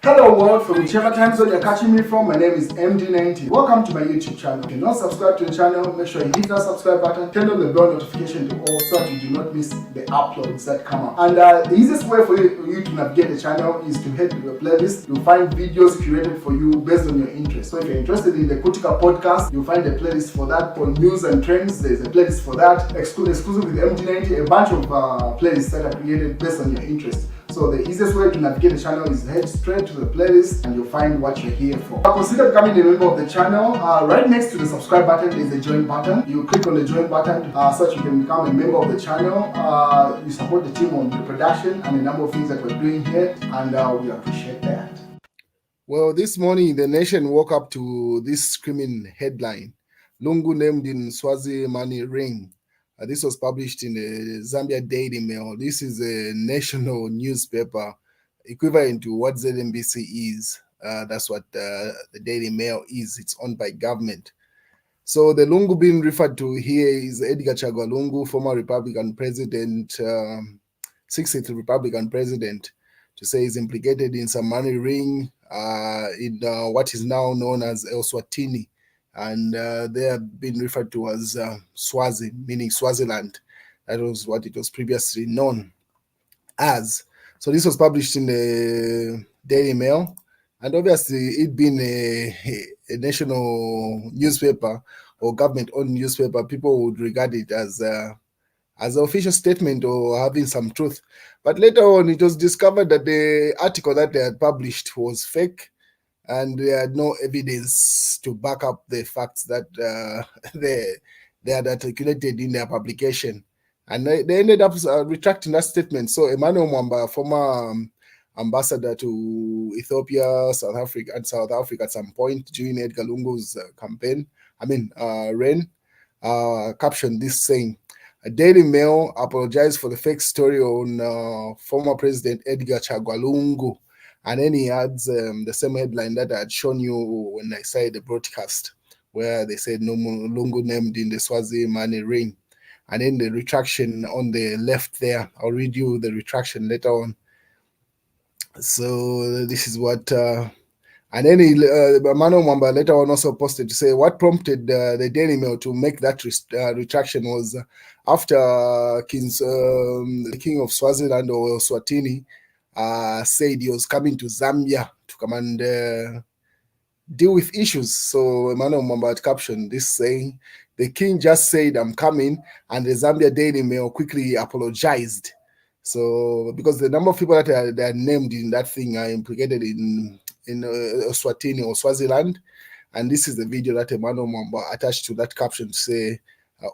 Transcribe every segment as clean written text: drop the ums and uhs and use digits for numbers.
Hello world, from whichever time zone you're catching me from, my name is MD90. Welcome to my YouTube channel. If you're not subscribed to the channel, make sure you hit that subscribe button, turn on the bell notification to all so that you do not miss the uploads that come up. And the easiest way for you to navigate the channel is to head to the playlist. You'll find videos curated for you based on your interest. So if you're interested in the Kutika podcast, you'll find a playlist for that. For news and trends, there's a playlist for that. Exclusive with MD90, a bunch of playlists that are created based on your interest. So the easiest way to navigate the channel is head straight to the playlist and you'll find what you're here for. Consider becoming a member of the channel. Right next to the subscribe button is the join button. You click on the join button so that you can become a member of the channel. You support the team on the production and a number of things that we're doing here, and we appreciate that. Well, this morning the nation woke up to this screaming headline: Lungu named in Swazi money ring. This was published in the Zambia Daily Mail. This is a national newspaper equivalent to what ZNBC is. That's what the Daily Mail is. It's owned by government. So the Lungu being referred to here is Edgar Chagwa Lungu, former Republican president, 60th Republican president, to say he's implicated in some money ring in what is now known as Eswatini. And they have been referred to as Swazi, meaning Swaziland. That was what it was previously known as. So this was published in the Daily Mail, and obviously it being a national newspaper or government-owned newspaper, people would regard it as an official statement or having some truth. But later on, it was discovered that the article that they had published was fake, and they had no evidence to back up the facts that they had articulated in their publication. And they ended up retracting that statement. So Emmanuel Mwamba, former ambassador to Ethiopia, South Africa at some point during Edgar Lungu's campaign, reign, captioned this saying, "A Daily Mail apologized for the fake story on former President Edgar Chagwa Lungu." And then he adds the same headline that I had shown you when I started the broadcast, where they said no Lungu named in the Swazi money ring. And then the retraction on the left there, I'll read you the retraction later on. So this is what, and then Mano Mwamba later on also posted to say what prompted the Daily Mail to make that retraction was after the king of Swaziland or Swatini said he was coming to Zambia to come and deal with issues. So Emmanuel Mwamba had captioned this saying, "The king just said I'm coming," and the Zambia Daily Mail quickly apologized. So because the number of people that are named in that thing are implicated in Swatini or Swaziland, and this is the video that Emmanuel Mwamba attached to that caption to say,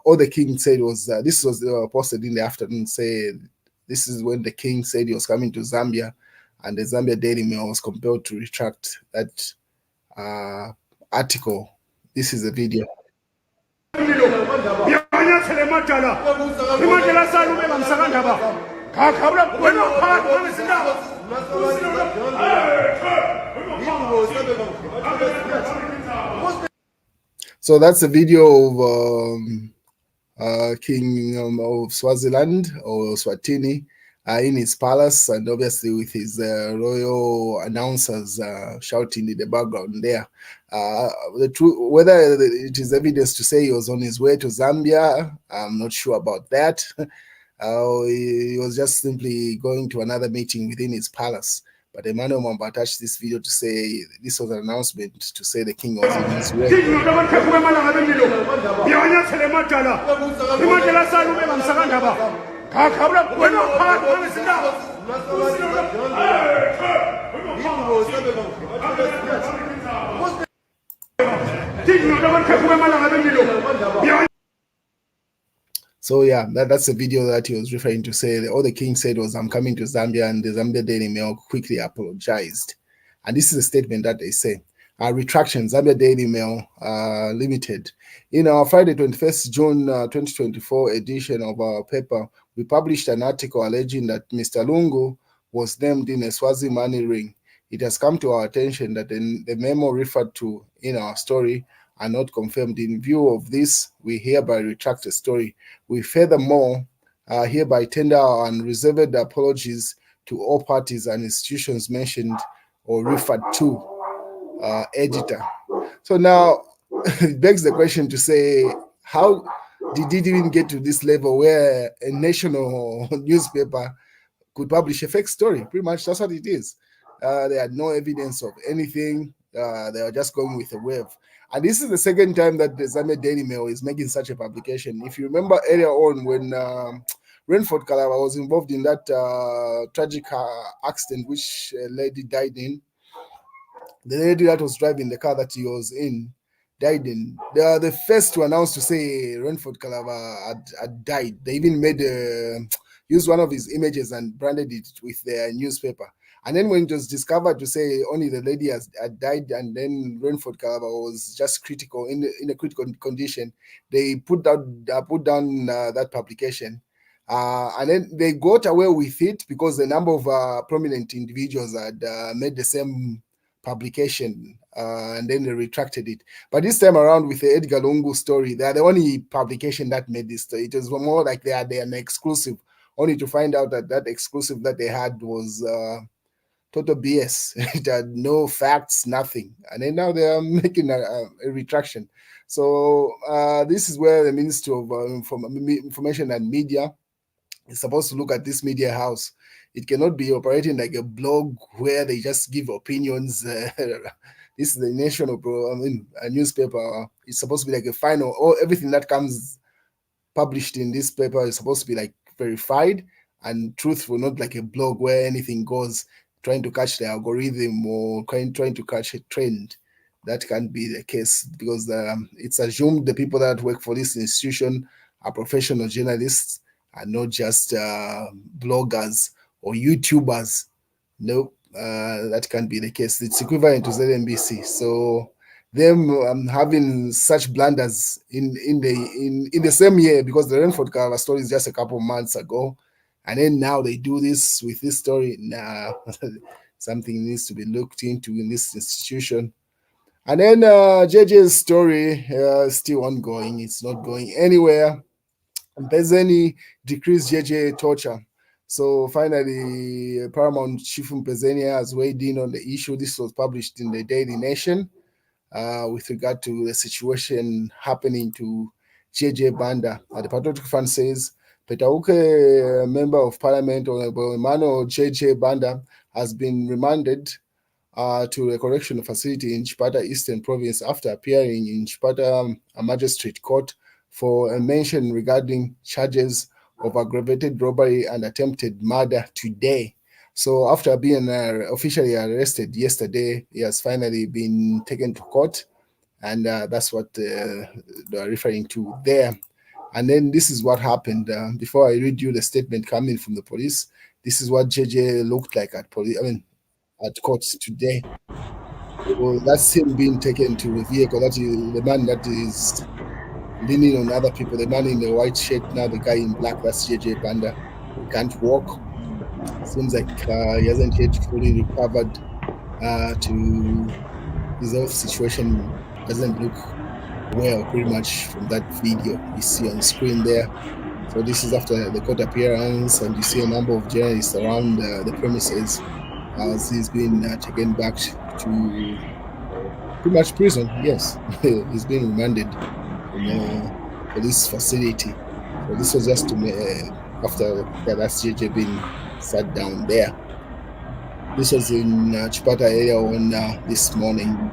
all the king said was, this was posted in the afternoon, say, this is when the king said he was coming to Zambia, and the Zambia Daily Mail was compelled to retract that article. This is the video. So that's a video of King of Swaziland or Swatini in his palace, and obviously with his royal announcers shouting in the background there. The truth, whether it is evidence to say he was on his way to Zambia, I'm not sure about that. He was just simply going to another meeting within his palace. But Emmanuel Mwamba attached this video to say this was an announcement to say the king was on his way. So yeah, that's the video that he was referring to. Say all the king said was, "I'm coming to Zambia," and the Zambia Daily Mail quickly apologized. And this is a statement that they say. Retraction, Zambia Daily Mail Limited. In our Friday 21st June 2024 edition of our paper, we published an article alleging that Mr. Lungu was named in a Swazi money ring. It has come to our attention that the memo referred to in our story are not confirmed. In view of this, we hereby retract the story. We furthermore hereby tender our unreserved apologies to all parties and institutions mentioned or referred to editor. So now it begs the question to say, how did it even get to this level where a national newspaper could publish a fake story? Pretty much that's what it is. They had no evidence of anything. They were just going with a wave. And this is the second time that the Zambia Daily Mail is making such a publication. If you remember earlier on when Renford Kalaba was involved in that tragic accident which a lady died in, the lady that was driving the car that he was in died in. They are the first to announce to say Renford Kalaba had died. They even made used one of his images and branded it with their newspaper. And then when it was discovered to say only the lady had died, and then Renford Kalaba was just critical in a critical condition, they put down that publication. And then they got away with it because the number of prominent individuals had made the same publication, and then they retracted it. But this time around with the Edgar Lungu story, they are the only publication that made this story. It was more like they are an exclusive, only to find out that that exclusive that they had was total BS. It had no facts, nothing. And then now they are making a retraction. So this is where the Ministry of Information and Media is supposed to look at this media house. It cannot be operating like a blog where they just give opinions. This is the national, a newspaper. It's supposed to be like a final, or everything that comes published in this paper is supposed to be like verified and truthful, not like a blog where anything goes, trying to catch the algorithm or trying to catch a trend. That can't be the case because it's assumed the people that work for this institution are professional journalists and not just bloggers or YouTubers. No, that can't be the case. It's equivalent to ZNBC. So them having such blunders in the same year, because the Renford Carver story is just a couple of months ago, and then now they do this with this story. Nah, something needs to be looked into in this institution. And then JJ's story is still ongoing. It's not going anywhere. Mpezeni decreased JJ torture. So finally, Paramount Chief Mpezeni has weighed in on the issue. This was published in the Daily Nation with regard to the situation happening to JJ Banda. The Patriotic Front says Petauke, member of parliament, Honorable Emmanuel JJ Banda, has been remanded to a correctional facility in Chipata Eastern Province after appearing in Chipata Magistrate Court for a mention regarding charges of aggravated robbery and attempted murder today. So after being officially arrested yesterday, he has finally been taken to court, and that's what they're referring to there. And then this is what happened. Before I read you the statement coming from the police, this is what JJ looked like at at court today. So that's him being taken to the vehicle. That is the man that is leaning on other people. The man in the white shirt, now the guy in black, that's JJ Banda. He can't walk. Seems like he hasn't yet fully recovered to his health situation. Doesn't look well, pretty much, from that video you see on screen there. So this is after the court appearance, and you see a number of journalists around the premises as he's been taken back to pretty much prison. Yes, he's been remanded in a police facility. So this was just after that's JJ been sat down there. This was in Chipata area on this morning.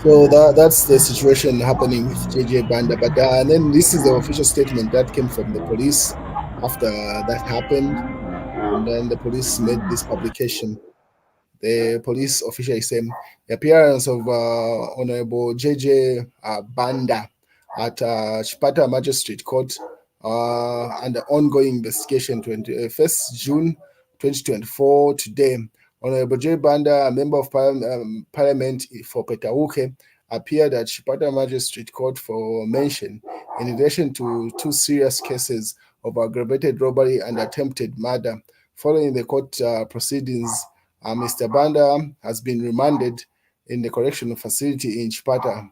So that's the situation happening with JJ Banda. But then this is the official statement that came from the police after that happened. And then the police made this publication. The police official is saying the appearance of Honorable JJ Banda at Chipata Magistrate Court and the ongoing investigation 21st June 2024 today. Honorable JJ Banda, a member of Parliament for Petauke, appeared at Chipata Magistrate Court for mention in relation to 2 serious cases of aggravated robbery and attempted murder. Following the court proceedings, Mr. Banda has been remanded in the correctional facility in Chipata.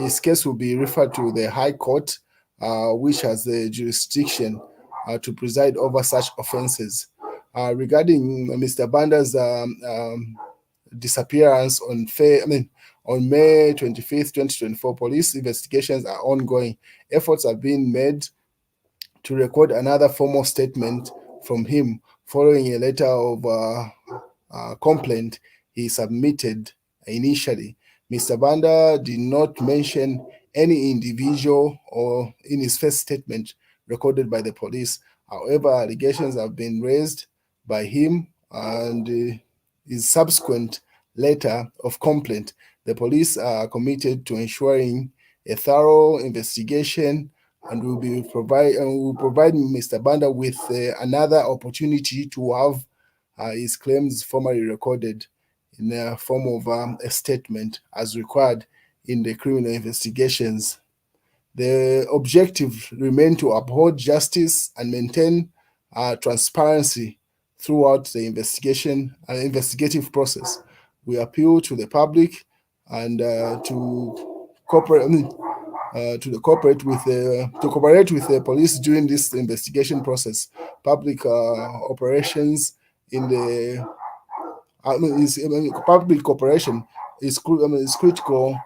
His case will be referred to the High Court, which has the jurisdiction to preside over such offences. Regarding Mr. Banda's disappearance on May 25th, 2024, police investigations are ongoing. Efforts are being made to record another formal statement from him following a letter of complaint he submitted initially. Mr. Banda did not mention any individual or in his first statement recorded by the police. However, allegations have been raised by him and his subsequent letter of complaint. The police are committed to ensuring a thorough investigation and will provide Mr. Banda with another opportunity to have his claims formally recorded in the form of a statement as required in the criminal investigations. The objective remains to uphold justice and maintain transparency throughout the investigative process. We appeal to the public and to cooperate. To cooperate with the police during this investigation process. Public operations in the public cooperation is critical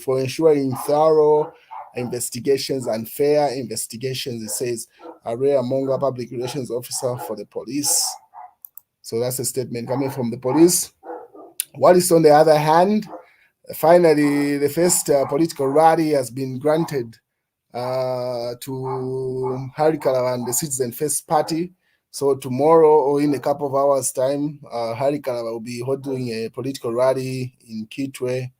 for ensuring thorough investigations and fair investigations. It says Ray Amonga, public relations officer for the police. So that's a statement coming from the police. What is on the other hand? Finally, the first political rally has been granted to Harry Kalaba and the Citizen First Party. So tomorrow or in a couple of hours' time, Harry Kalaba will be holding a political rally in Kitwe.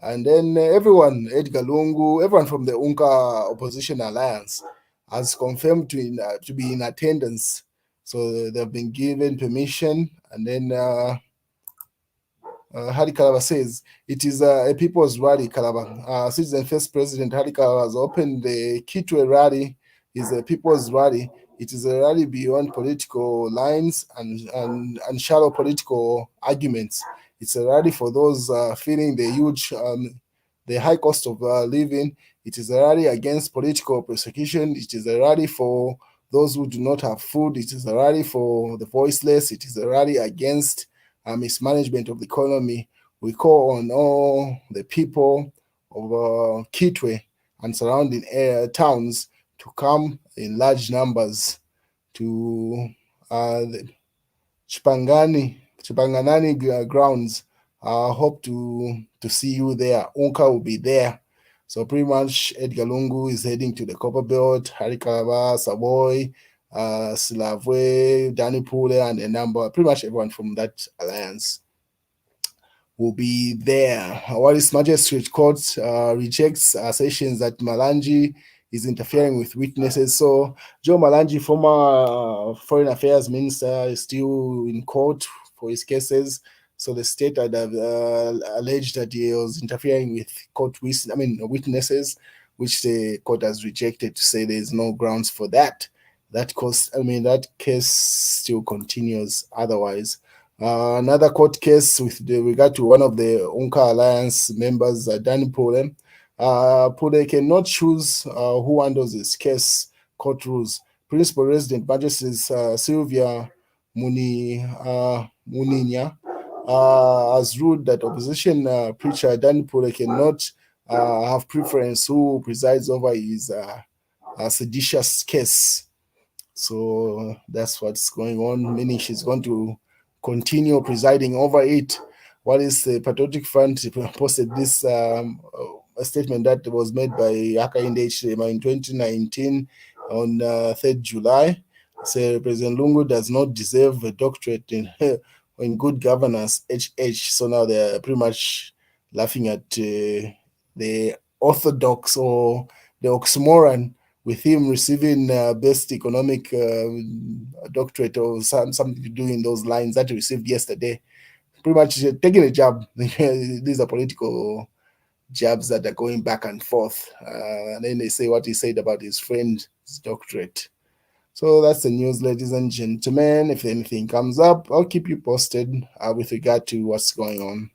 And then everyone, Edgar Lungu, everyone from the Unka Opposition Alliance has confirmed to be in attendance. So they've been given permission. And then Hari Kalaba says it is a people's rally. Kalaba, Citizen First President Hari Kalaba has opened the Kitwe rally. Is a people's rally. It is a rally beyond political lines and shallow political arguments. It's a rally for those feeling the high cost of living. It is a rally against political persecution. It is a rally for those who do not have food. It is a rally for the voiceless. It is a rally against mismanagement of the economy. We call on all the people of Kitwe and surrounding towns to come in large numbers to the Chipanganani grounds. I hope to see you there. Unka will be there. So pretty much Edgar Lungu is heading to the Copper Belt, Hari Kalaba, Savoy, Silavwe, Danny Pule, and a number, pretty much everyone from that alliance will be there. While His Magistrate Court rejects assertions that Malanji is interfering with witnesses. So Joe Malanji, former Foreign Affairs Minister, is still in court for his cases. So the state had alleged that he was interfering with witnesses, which the court has rejected to say there is no grounds for that. That case still continues otherwise. Another court case with regard to one of the Unka Alliance members, Danny Pule. Pule cannot choose who handles his case, court rules. Principal Resident Magistrate Sylvia Muninya has ruled that opposition preacher Danny Pule cannot have preference who presides over his seditious case. So that's what's going on, meaning she's going to continue presiding over it. What is the Patriotic Front posted this a statement that was made by Hakainde Hichilema in 2019 on 3rd July. Say President Lungu does not deserve a doctorate in good governance, HH. So now they're pretty much laughing at the orthodox or the oxymoron with him receiving best economic doctorate or something to do in those lines that he received yesterday. Pretty much taking a jab. These are political jabs that are going back and forth. And then they say what he said about his friend's doctorate. So that's the news, ladies and gentlemen. If anything comes up, I'll keep you posted with regard to what's going on.